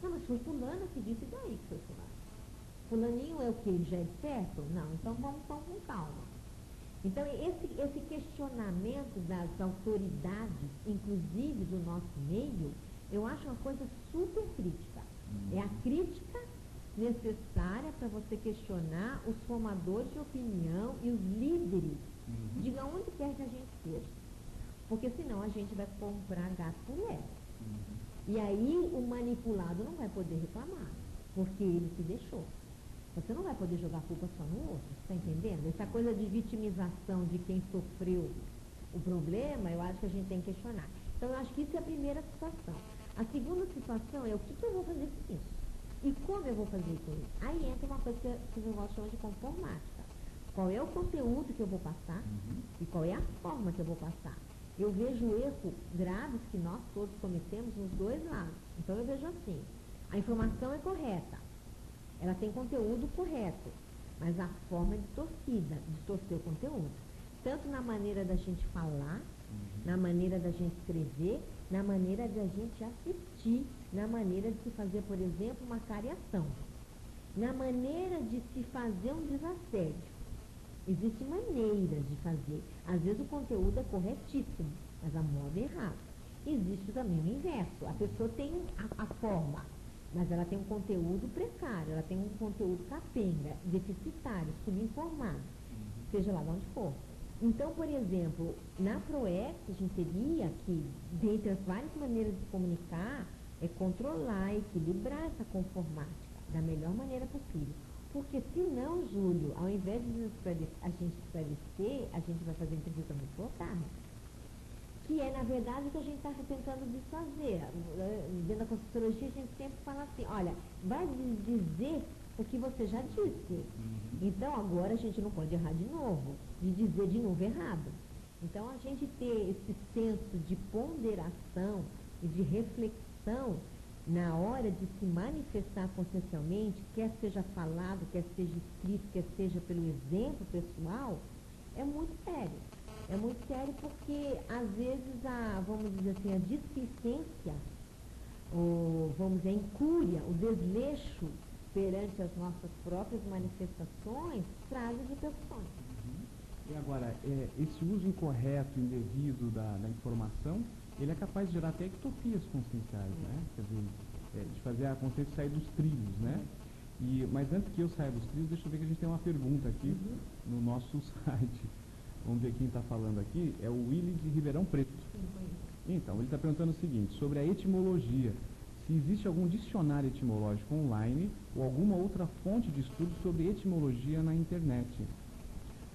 Não, mas foi fulano que disse, daí que foi fulano. Fulaninho é o que? Ele já é certo? Não, então vamos com calma. Então, esse questionamento das autoridades, inclusive do nosso meio, eu acho uma coisa super crítica. É a crítica necessária para você questionar os formadores de opinião e os líderes, de onde quer que a gente seja. Porque senão a gente vai comprar gato por lebre. E aí o manipulado não vai poder reclamar, porque ele se deixou. Você não vai poder jogar a culpa só no outro, está entendendo? Essa coisa de vitimização de quem sofreu o problema, eu acho que a gente tem que questionar. Então, eu acho que isso é a primeira situação. A segunda situação é o que eu vou fazer com isso? E como eu vou fazer com isso? Aí entra uma coisa que eu gosto de chamar de conformática. Qual é o conteúdo que eu vou passar e qual é a forma que eu vou passar? Eu vejo erros graves que nós todos cometemos nos dois lados. Então, eu vejo assim, a informação é correta, ela tem conteúdo correto, mas a forma é distorcida, distorcer o conteúdo. Tanto na maneira da gente falar, na maneira da gente escrever, na maneira da gente assistir, na maneira de se fazer, por exemplo, uma cariação, na maneira de se fazer um desassédio. Existem maneiras de fazer. Às vezes o conteúdo é corretíssimo, mas a moda é errada. Existe também o inverso. A pessoa tem a forma, mas ela tem um conteúdo precário, ela tem um conteúdo capenga, deficitário, subinformado, seja lá de onde for. Então, por exemplo, na ProEx, a gente teria que, dentre as várias maneiras de se comunicar, é controlar, equilibrar essa conformática da melhor maneira possível. Porque senão, Júlio, ao invés de a gente esclarecer, a gente vai fazer entrevista muito lotada. Que é, na verdade, o que a gente está tentando desfazer. Dentro da Conscienciologia, a gente sempre fala assim, olha, vai dizer o que você já disse. Então, agora a gente não pode errar de novo, de dizer de novo errado. Então, a gente ter esse senso de ponderação e de reflexão na hora de se manifestar consciencialmente, quer seja falado, quer seja escrito, quer seja pelo exemplo pessoal, é muito sério. É muito sério porque, às vezes, vamos dizer assim, a displicência, ou vamos dizer, a incúria, o desleixo perante as nossas próprias manifestações, traz repercussões. E agora, esse uso incorreto, indevido da informação, ele é capaz de gerar até ectopias conscienciais, né? Quer dizer, de fazer a consciência sair dos trilhos, né? Mas antes que eu saia dos trilhos, deixa eu ver que a gente tem uma pergunta aqui no nosso site. Vamos ver quem está falando aqui. É o Willy de Ribeirão Preto. Então, ele está perguntando o seguinte, sobre a etimologia. Se existe algum dicionário etimológico online ou alguma outra fonte de estudo sobre etimologia na internet?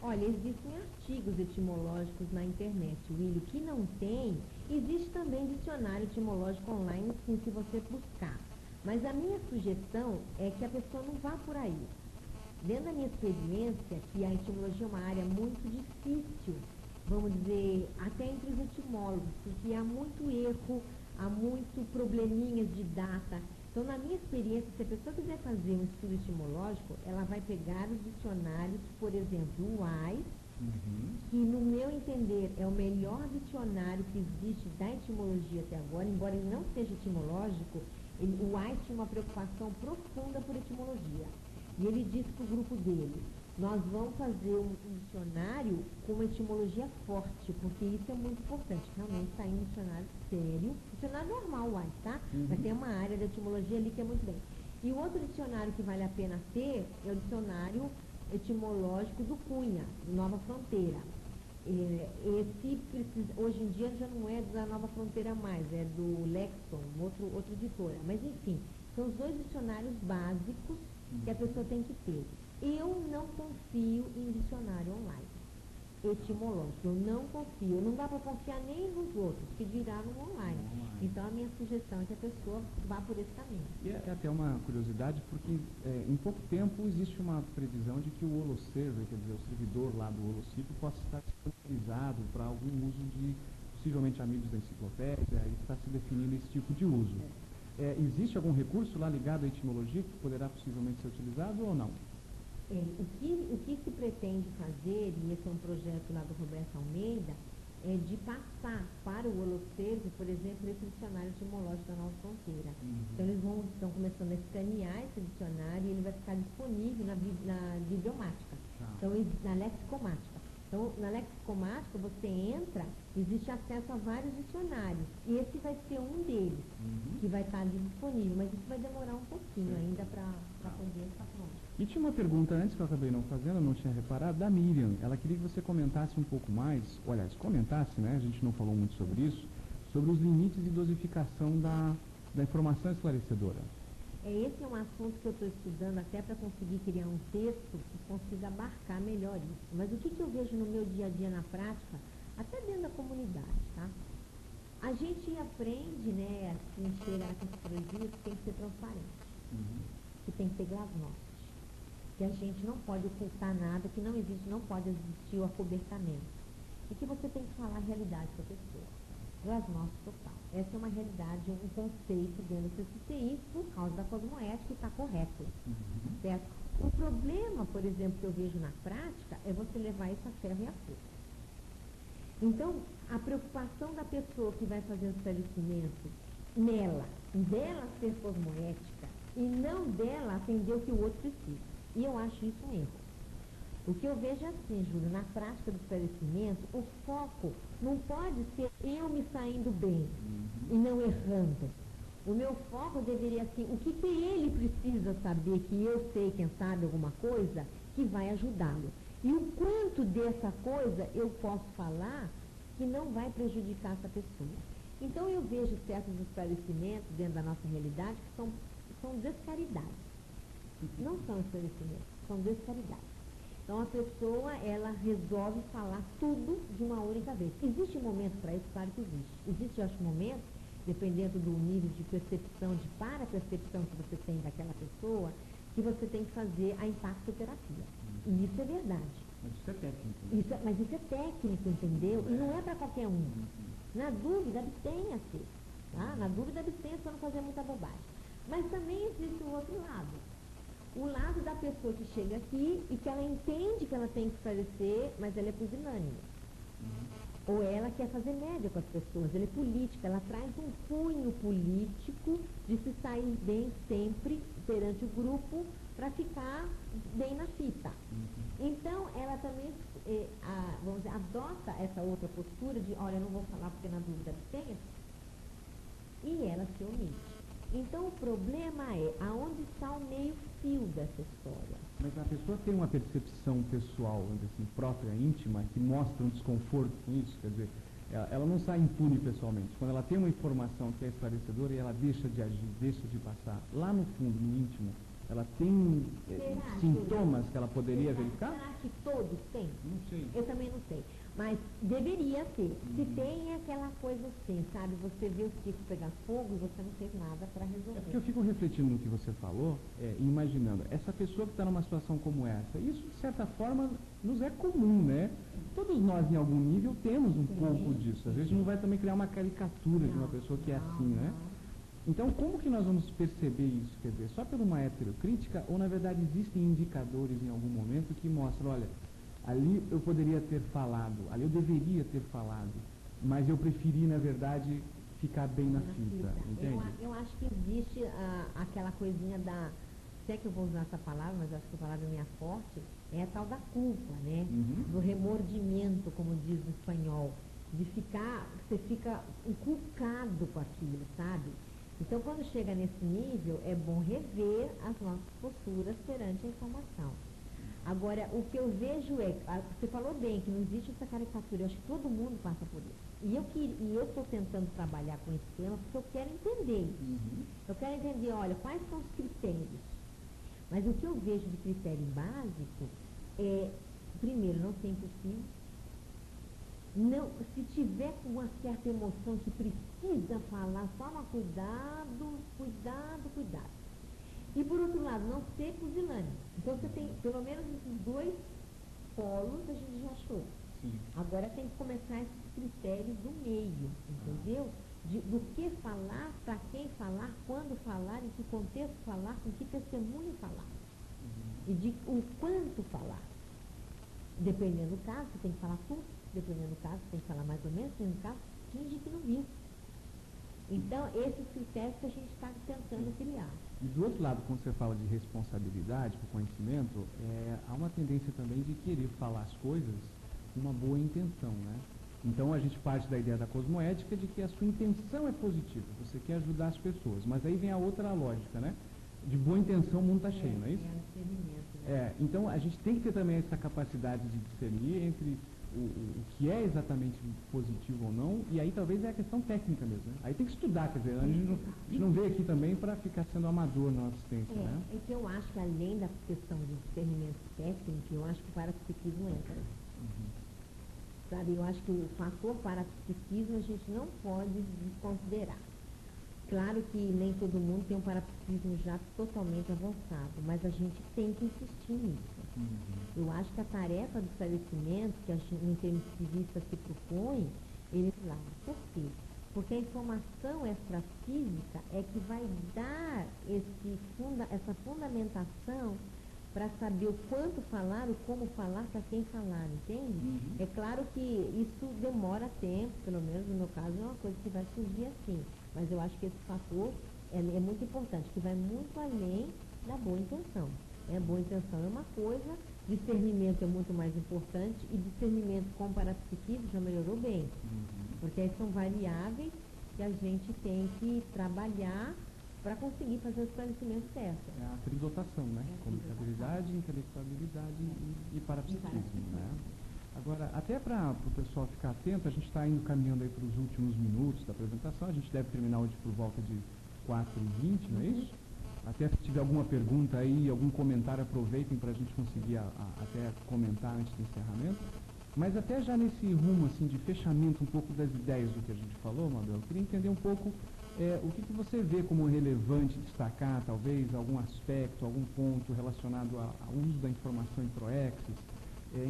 Olha, existem artigos etimológicos na internet, Willy, que não tem. Existe também dicionário etimológico online, sim, se você buscar. Mas a minha sugestão é que a pessoa não vá por aí. Dentro da minha experiência, que a etimologia é uma área muito difícil, vamos dizer, até entre os etimólogos, porque há muito erro, há muito probleminhas de data. Então, na minha experiência, se a pessoa quiser fazer um estudo etimológico, ela vai pegar os dicionários, por exemplo, o WAIS, que, no meu entender, é o melhor dicionário que existe da etimologia até agora, embora ele não seja etimológico, o WAIS tinha uma preocupação profunda por etimologia. E ele disse para o grupo dele, nós vamos fazer um dicionário com uma etimologia forte, porque isso é muito importante. Realmente está em um dicionário sério, dicionário normal, uai, tá? Mas tem uma área de etimologia ali que é muito bem. E o outro dicionário que vale a pena ter é o dicionário etimológico do Cunha, Nova Fronteira. Esse, hoje em dia, já não é da Nova Fronteira mais, é do Lexon, outra editora. Mas, enfim, são os dois dicionários básicos que a pessoa tem que ter. Eu não confio em dicionário online etimológico, eu não confio, não dá para confiar nem nos outros, que dirá no online. Então a minha sugestão é que a pessoa vá por esse caminho. E é até uma curiosidade, porque em pouco tempo existe uma previsão de que o holoserver, quer dizer, o servidor lá do holociclo, possa estar disponibilizado para algum uso de, possivelmente, amigos da enciclopédia, e está se definindo esse tipo de uso. Existe algum recurso lá ligado à etimologia que poderá possivelmente ser utilizado ou não? O que se pretende fazer, e esse é um projeto lá do Roberto Almeida, é de passar para o holoserver, por exemplo, esse dicionário etimológico da Nova Fronteira. Então eles estão começando a escanear esse dicionário e ele vai ficar disponível na bibliomática, então na lexicomática. Então, na lexicomática, você entra, existe acesso a vários dicionários. E esse vai ser um deles, que vai estar ali disponível. Mas isso vai demorar um pouquinho ainda para poder estar pronto. E tinha uma pergunta antes que eu acabei não fazendo, eu não tinha reparado, da Miriam. Ela queria que você comentasse um pouco mais, comentasse, né? A gente não falou muito sobre isso, sobre os limites de dosificação da informação esclarecedora. Esse é um assunto que eu estou estudando até para conseguir criar um texto que consiga abarcar melhor isso. Mas o que eu vejo no meu dia a dia na prática, até dentro da comunidade, tá? A gente aprende, né, assim, chega na psicologia que tem que ser transparente, que tem que ter glasnost, que a gente não pode ocultar nada, que não existe, não pode existir o acobertamento. E que você tem que falar a realidade para a pessoa. Glasnost total. Essa é uma realidade, um conceito dentro do CCI por causa da cosmoética e está correto. Certo? O problema, por exemplo, que eu vejo na prática é você levar isso a ferro e a fogo. Então, a preocupação da pessoa que vai fazer o esclarecimento dela ser cosmoética e não dela atender o que o outro precisa. E eu acho isso um erro. O que eu vejo assim, Júlio, na prática do esclarecimento, o foco não pode ser eu me saindo bem e não errando. O meu foco deveria ser o que ele precisa saber, que eu sei, quem sabe, alguma coisa, que vai ajudá-lo. E o quanto dessa coisa eu posso falar que não vai prejudicar essa pessoa. Então eu vejo certos esclarecimentos dentro da nossa realidade que são descaridades. Não são esclarecimentos, são descaridades. Então a pessoa, ela resolve falar tudo de uma única vez. Existe um momento para isso? Claro que existe. Existe, eu acho, um momento, dependendo do nível de percepção, de para-percepção que você tem daquela pessoa, que você tem que fazer a impactoterapia. E isso é verdade. Mas isso é técnico. Mas isso é técnico, entendeu? E não é para qualquer um. Na dúvida, abstenha-se. Tá? Na dúvida, abstenha-se para não fazer muita bobagem. Mas também existe o outro lado. O lado da pessoa que chega aqui e que ela entende que ela tem que esclarecer, mas ela é pusilânime. Ou ela quer fazer média com as pessoas, ela é política, ela traz um cunho político de se sair bem sempre perante o grupo para ficar bem na fita. Então, ela também vamos dizer, adota essa outra postura de, olha, eu não vou falar porque na dúvida abstenha, e ela se omite. Então, o problema é aonde está o meio-fio dessa história. Mas a pessoa tem uma percepção pessoal, assim, própria, íntima, que mostra um desconforto com isso, quer dizer, ela não sai impune pessoalmente. Quando ela tem uma informação que é esclarecedora e ela deixa de agir, deixa de passar, lá no fundo, no íntimo, ela tem sintomas que ela poderia verificar? Será que todos têm? Não sei. Eu também não sei. Mas deveria ter. Se tem, é aquela coisa assim, sabe? Você vê o circo pegar fogo e você não fez nada para resolver. É porque eu fico refletindo no que você falou, e imaginando, essa pessoa que está numa situação como essa, isso de certa forma nos é comum, né? Todos nós em algum nível temos um pouco disso. Às vezes não vai também criar uma caricatura de uma pessoa que é assim, né? Então, como que nós vamos perceber isso? Quer dizer, só por uma heterocrítica ou, na verdade, existem indicadores em algum momento que mostram, olha, ali eu poderia ter falado, ali eu deveria ter falado, mas eu preferi, na verdade, ficar bem na fita, entende? Eu acho que existe aquela coisinha da, se é que eu vou usar essa palavra, mas acho que a palavra minha forte, é a tal da culpa, né? Do remordimento, como diz no espanhol, de ficar, você fica inculcado com aquilo, sabe? Então, quando chega nesse nível, é bom rever as nossas posturas perante a informação. Agora, o que eu vejo é, você falou bem que não existe essa caricatura, eu acho que todo mundo passa por isso. E eu estou tentando trabalhar com esse tema porque eu quero entender isso. Eu quero entender, olha, quais são os critérios. Mas o que eu vejo de critério básico é, primeiro, não ser impossível. Não, se tiver uma certa emoção que precisa falar, toma cuidado, cuidado, cuidado. E por outro lado, não ser pusilânime. Então você tem pelo menos esses dois polos, a gente já achou. Sim. Agora tem que começar esses critérios do meio, entendeu? Do que falar, para quem falar, quando falar, em que contexto falar, com que testemunho falar. E de o quanto falar. Dependendo do caso, você tem que falar tudo. Dependendo do caso, tem que falar mais ou menos, dependendo do caso, finge que não viu. Então, esses critérios que a gente está tentando criar. E do outro lado, quando você fala de responsabilidade, com conhecimento, há uma tendência também de querer falar as coisas com uma boa intenção, né? Então, a gente parte da ideia da cosmoética de que a sua intenção é positiva, você quer ajudar as pessoas, mas aí vem a outra lógica, né? De boa intenção o mundo está cheio, não é isso? Né? Então, a gente tem que ter também essa capacidade de discernir entre o que é exatamente positivo ou não, e aí talvez é a questão técnica mesmo, né? Aí tem que estudar, quer dizer, a gente não veio aqui também para ficar sendo amador na assistência, né? É que eu acho que além da questão de discernimento técnico, eu acho que o parapsiquismo entra. Sabe, eu acho que o fator parapsiquismo a gente não pode desconsiderar. Claro que nem todo mundo tem um parapsiquismo já totalmente avançado, mas a gente tem que insistir nisso. Eu acho que a tarefa do esclarecimento que o intermissivista se propõe, ele lá. Por quê? Porque a informação extrafísica é que vai dar essa fundamentação para saber o quanto falar, o como falar, para quem falar, entende? É claro que isso demora tempo, pelo menos no meu caso é uma coisa que vai surgir assim, mas eu acho que esse fator é muito importante, que vai muito além da boa intenção. A boa intenção é uma coisa, discernimento é muito mais importante, e discernimento com parapsiquismo já melhorou bem, porque aí são variáveis que a gente tem que trabalhar para conseguir fazer o esclarecimento certo. É a tridotação, né? Comunicabilidade, intelectualidade e parapsiquismo, né? Agora, até para o pessoal ficar atento, a gente está indo caminhando aí para os últimos minutos da apresentação, a gente deve terminar hoje por volta de 4h20, não é isso? Até se tiver alguma pergunta aí, algum comentário, aproveitem para a gente conseguir até comentar antes do encerramento. Mas até já nesse rumo assim, de fechamento um pouco das ideias do que a gente falou, Mabel, eu queria entender um pouco o que você vê como relevante destacar, talvez, algum aspecto, algum ponto relacionado ao uso da informação em PROEXs,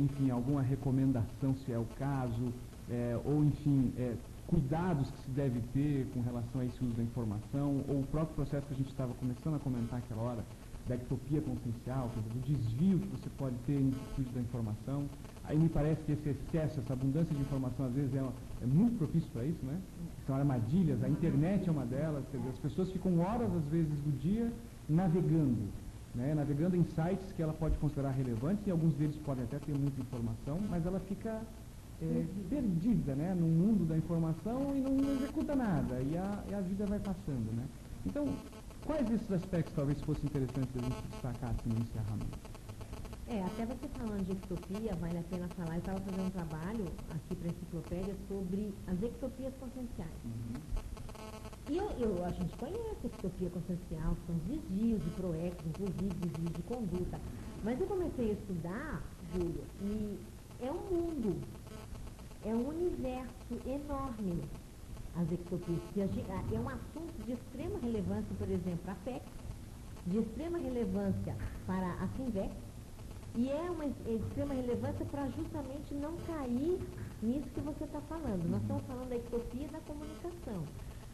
enfim, alguma recomendação, se é o caso, ou, enfim, cuidados que se deve ter com relação a esse uso da informação, ou o próprio processo que a gente estava começando a comentar aquela hora, da ectopia consciencial, do desvio que você pode ter em virtude da informação. Aí me parece que esse excesso, essa abundância de informação, às vezes, é muito propício para isso, né? São armadilhas, a internet é uma delas, quer dizer, as pessoas ficam horas, às vezes, do dia navegando, né? Navegando em sites que ela pode considerar relevantes, e alguns deles podem até ter muita informação, mas ela fica perdida, né? No mundo da informação e não executa nada, e a vida vai passando, né? Então, quais desses aspectos talvez fossem interessantes a gente destacar assim, no encerramento? Até você falando de ectopia, vale a pena falar. Eu estava fazendo um trabalho aqui para a enciclopédia sobre as ectopias conscienciais. E a gente conhece a ectopia consciencial, que são desvios de PROEX, inclusive desvios de conduta. Mas eu comecei a estudar, Júlio, e é um mundo, é um universo enorme, as ectopias. É um assunto de extrema relevância, por exemplo, a PEC, de extrema relevância para a FINVEC, e é uma extrema relevância para justamente não cair nisso que você está falando. Nós estamos falando da ectopia da comunicação,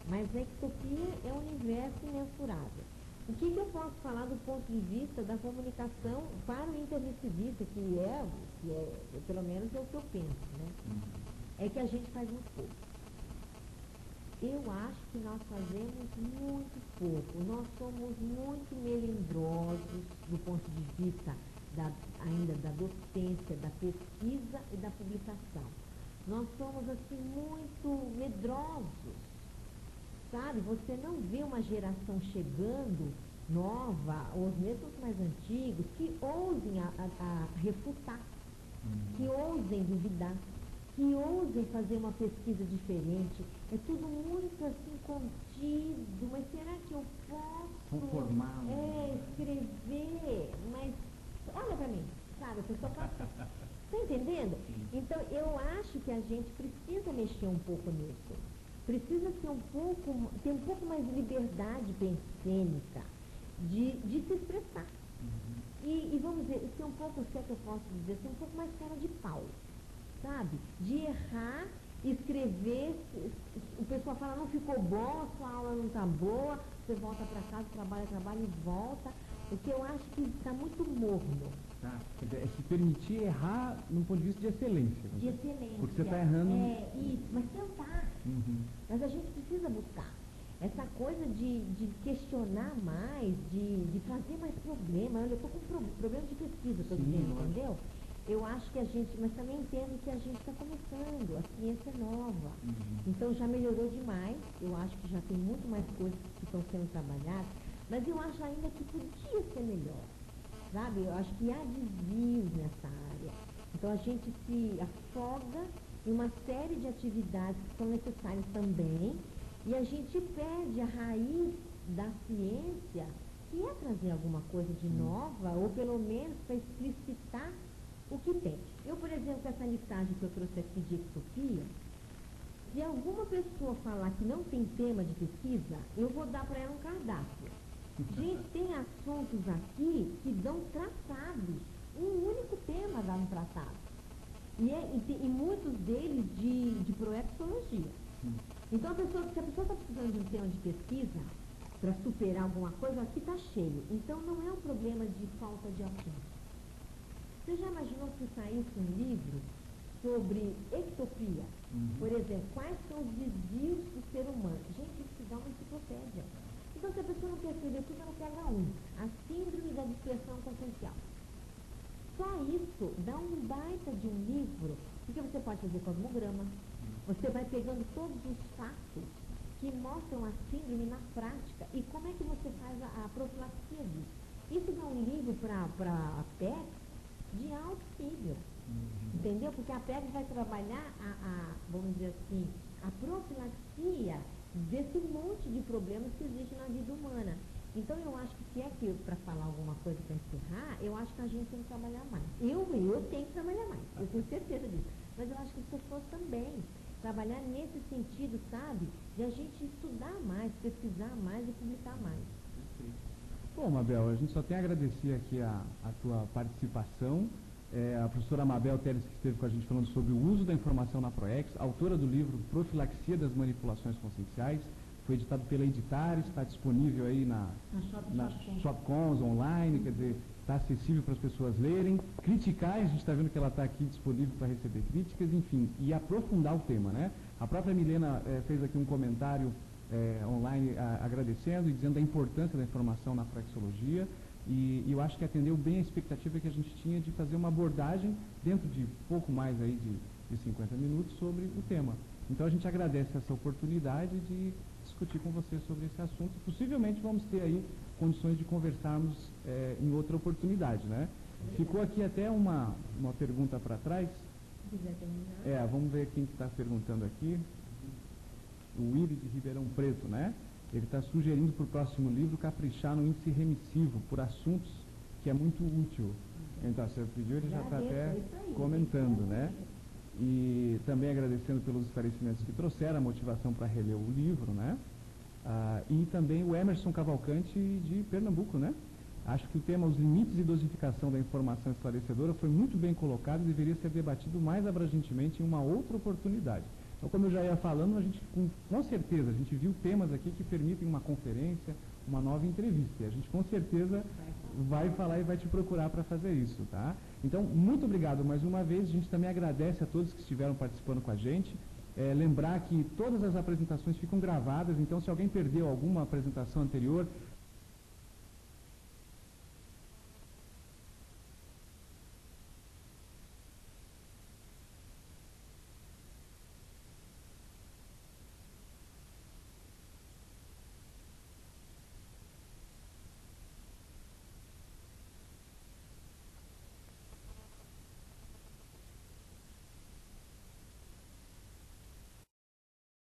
mas a ectopia é um universo imensurável. O que eu posso falar do ponto de vista da comunicação para o intermissivista, que pelo menos é o que eu penso, né? É que a gente faz muito pouco. Eu acho que nós fazemos muito pouco. Nós somos muito melindrosos do ponto de vista ainda da docência, da pesquisa e da publicação. Nós somos, assim, muito medrosos, sabe? Você não vê uma geração chegando nova, ou os mesmos mais antigos, que ousem a refutar, que ousem duvidar, que ousem fazer uma pesquisa diferente. É tudo muito, assim, contido, mas será que eu posso escrever? Mas olha pra mim, sabe, a pessoa pode... Tá entendendo? Então, eu acho que a gente precisa mexer um pouco nisso. Precisa ter um pouco mais de liberdade pensênica, de se expressar. E vamos dizer, ser um pouco, se é que eu posso dizer, ser um pouco mais cara de pau, sabe? De errar, escrever, o pessoal fala, não ficou bom, a sua aula não está boa, você volta para casa, trabalha e volta. Porque eu acho que está muito morno. É se permitir errar num ponto de vista de excelência. De excelência. Porque você está errando... Isso, mas tentar. Mas a gente precisa buscar. Essa coisa de questionar mais, de trazer mais problema. Olha, eu estou com problema de pesquisa, estou dizendo, entendeu? Eu acho que a gente, mas também entendo que a gente está começando, a ciência é nova. Então já melhorou demais. Eu acho que já tem muito mais coisas que estão sendo trabalhadas. Mas eu acho ainda que podia ser melhor, sabe? Eu acho que há desvios nessa área. Então a gente se afoga em uma série de atividades que são necessárias também, e a gente perde a raiz da ciência, que é trazer alguma coisa de nova, ou pelo menos para explicitar o que tem. Eu, por exemplo, essa listagem que eu trouxe aqui de ectopia, se alguma pessoa falar que não tem tema de pesquisa, eu vou dar para ela um cardápio. Gente, tem assuntos aqui que dão tratados, um único tema dá um tratado. E muitos deles de proexologia. Então, se a pessoa está precisando de um tema de pesquisa para superar alguma coisa, aqui está cheio. Então, não é um problema de falta de assunto. Você já imaginou se saísse um livro sobre ectopia? Por exemplo, quais são os desvios do ser humano? Gente, isso se dá uma enciclopédia. Então, se a pessoa não quer escrever tudo, ela pega a síndrome da dispersão consciencial. Só isso dá um baita de um livro, porque você pode fazer cosmograma, você vai pegando todos os fatos que mostram a síndrome na prática e como é que você faz a profilaxia disso. Isso dá um livro para a PEC de alto nível, entendeu? Porque a PEC vai trabalhar vamos dizer assim, a profilaxia desse monte de problemas que existe na vida humana. Então, eu acho que se é que para falar alguma coisa para encerrar, eu acho que a gente tem que trabalhar mais. Eu tenho que trabalhar mais, eu tenho certeza disso. Mas eu acho que as pessoas também, trabalhar nesse sentido, sabe? De a gente estudar mais, pesquisar mais e publicar mais. Bom, Mabel, a gente só tem a agradecer aqui a tua participação. A professora Mabel Teles, que esteve com a gente falando sobre o uso da informação na ProEx, autora do livro Profilaxia das Manipulações Conscienciais, foi editado pela Editares, está disponível aí na Shopcons online, quer dizer, está acessível para as pessoas lerem, criticar, a gente está vendo que ela está aqui disponível para receber críticas, enfim, e aprofundar o tema, né? A própria Milena fez aqui um comentário online agradecendo e dizendo a importância da informação na proexologia, e eu acho que atendeu bem a expectativa que a gente tinha de fazer uma abordagem dentro de pouco mais aí de 50 minutos sobre o tema. Então a gente agradece essa oportunidade de discutir com você sobre esse assunto. Possivelmente vamos ter aí condições de conversarmos em outra oportunidade, né? Ficou aqui até uma pergunta para trás. Se quiser terminar. Vamos ver quem está perguntando aqui. O Willy de Ribeirão Preto, né? Ele está sugerindo para o próximo livro caprichar no índice remissivo por assuntos que é muito útil. Então, se eu pediu, ele já está até comentando, né? E também agradecendo pelos esclarecimentos que trouxeram, a motivação para reler o livro, né? E também o Emerson Cavalcante de Pernambuco, né? Acho que o tema Os Limites e Dosificação da Informação Esclarecedora foi muito bem colocado e deveria ser debatido mais abrangentemente em uma outra oportunidade. Então, como eu já ia falando, a gente, com certeza, a gente viu temas aqui que permitem uma conferência, uma nova entrevista. E a gente, com certeza, vai falar e vai te procurar para fazer isso, tá? Então, muito obrigado mais uma vez. A gente também agradece a todos que estiveram participando com a gente. Lembrar que todas as apresentações ficam gravadas, então se alguém perdeu alguma apresentação anterior,